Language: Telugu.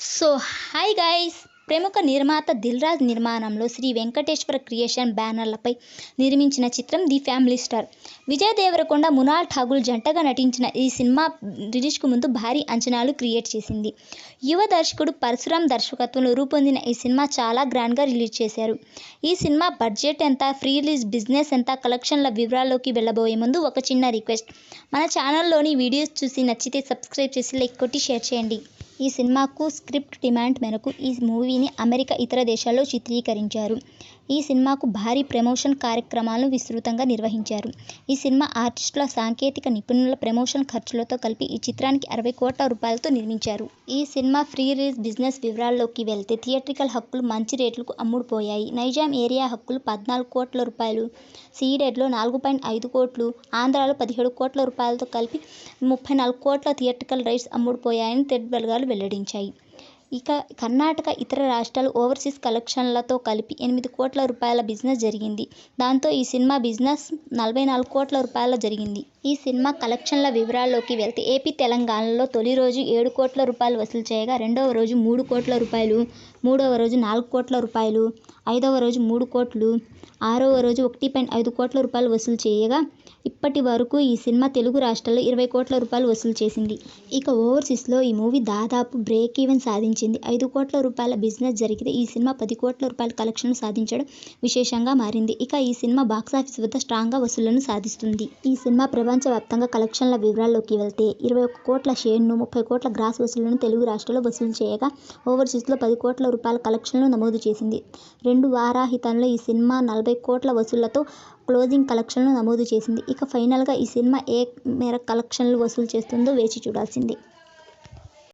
సో హాయ్ గైస్, ప్రముఖ నిర్మాత దిల్ రాజు నిర్మాణంలో శ్రీ వెంకటేశ్వర క్రియేషన్ బ్యానర్లపై నిర్మించిన చిత్రం the family star. Vijay Deverakonda, Mrunal Thakur జంటగా నటించిన ఈ సినిమా రిలీజ్కు ముందు భారీ అంచనాలు క్రియేట్ చేసింది. యువ దర్శకుడు పరశురామ్ దర్శకత్వంలో రూపొందిన ఈ సినిమా చాలా గ్రాండ్గా రిలీజ్ చేశారు. ఈ సినిమా బడ్జెట్ ఎంత, ప్రీ రిలీజ్ బిజినెస్ ఎంత, కలెక్షన్ల వివరాల్లోకి వెళ్ళబోయే ముందు ఒక చిన్న రిక్వెస్ట్. మన ఛానల్లోని వీడియోస్ చూసి నచ్చితే సబ్స్క్రైబ్ చేసి లైక్ కొట్టి షేర్ చేయండి. ఈ సినిమాకు స్క్రిప్ట్ డిమాండ్ మేరకు ఈ మూవీని అమెరికా, ఇతర దేశాల్లో చిత్రీకరించారు. ఈ సినిమాకు భారీ ప్రమోషన్ కార్యక్రమాలను విస్తృతంగా నిర్వహించారు. ఈ సినిమా ఆర్టిస్టుల, సాంకేతిక నిపుణుల ప్రమోషన్ ఖర్చులతో కలిపి ఈ చిత్రానికి 60 కోట్ల రూపాయలతో నిర్మించారు. ఈ సినిమా ప్రీ రిలీజ్ బిజినెస్ వివరాల్లోకి వెళ్తే థియేట్రికల్ హక్కులు మంచి రేట్లకు అమ్ముడుపోయాయి. నైజాం ఏరియా హక్కులు 14 కోట్ల రూపాయలు, సీడెడ్లో 4.5 కోట్లు, ఆంధ్రాలో 17 కోట్ల రూపాయలతో కలిపి 34 కోట్ల థియేట్రికల్ రైట్స్ అమ్ముడుపోయాయని ట్రేడ్ వర్గాలు వెల్లడించాయి. ఇక కర్ణాటక, ఇతర రాష్ట్రాలు ఓవర్సీస్ కలెక్షన్లతో కలిపి 8 కోట్ల రూపాయల బిజినెస్ జరిగింది. దాంతో ఈ సినిమా బిజినెస్ 44 కోట్ల రూపాయల జరిగింది. ఈ సినిమా కలెక్షన్ల వివరాల్లోకి వెళ్తే ఏపీ, తెలంగాణలో తొలి రోజు 7 కోట్ల రూపాయలు వసూలు చేయగా, రెండవ రోజు 3 కోట్ల రూపాయలు, మూడవ రోజు 4 కోట్ల రూపాయలు, ఐదవ రోజు 3 కోట్లు, ఆరవ రోజు 1.5 కోట్ల రూపాయలు వసూలు చేయగా, ఇప్పటి వరకు ఈ సినిమా తెలుగు రాష్ట్రాల్లో 20 కోట్ల రూపాయలు వసూలు చేసింది. ఇక ఓవర్సీస్లో ఈ మూవీ దాదాపు బ్రేక్ ఈవెన్ సాధించింది. 5 కోట్ల రూపాయల బిజినెస్ జరిగితే ఈ సినిమా 10 కోట్ల రూపాయల కలెక్షన్లు సాధించడం విశేషంగా మారింది. ఇక ఈ సినిమా బాక్సాఫీస్ వద్ద స్ట్రాంగ్గా వసూళ్లను సాధిస్తుంది. ఈ సినిమా ప్రపంచవ్యాప్తంగా కలెక్షన్ల వివరాల్లోకి వెళ్తే 21 కోట్ల షేర్ను, 30 కోట్ల గ్రాస్ వసూళ్లను తెలుగు రాష్ట్రాల్లో వసూలు చేయగా, ఓవర్సీస్లో 10 కోట్ల రూపాయల కలెక్షన్లను నమోదు చేసింది. 2 వారాహితంలో ఈ సినిమా 40 కోట్ల వసూళ్లతో క్లోజింగ్ కలెక్షన్లను నమోదు చేసింది. ఇక ఫైనల్గా ఈ సినిమా ఏ మేర కలెక్షన్లు వసూలు చేస్తుందో వేచి చూడాల్సిందే.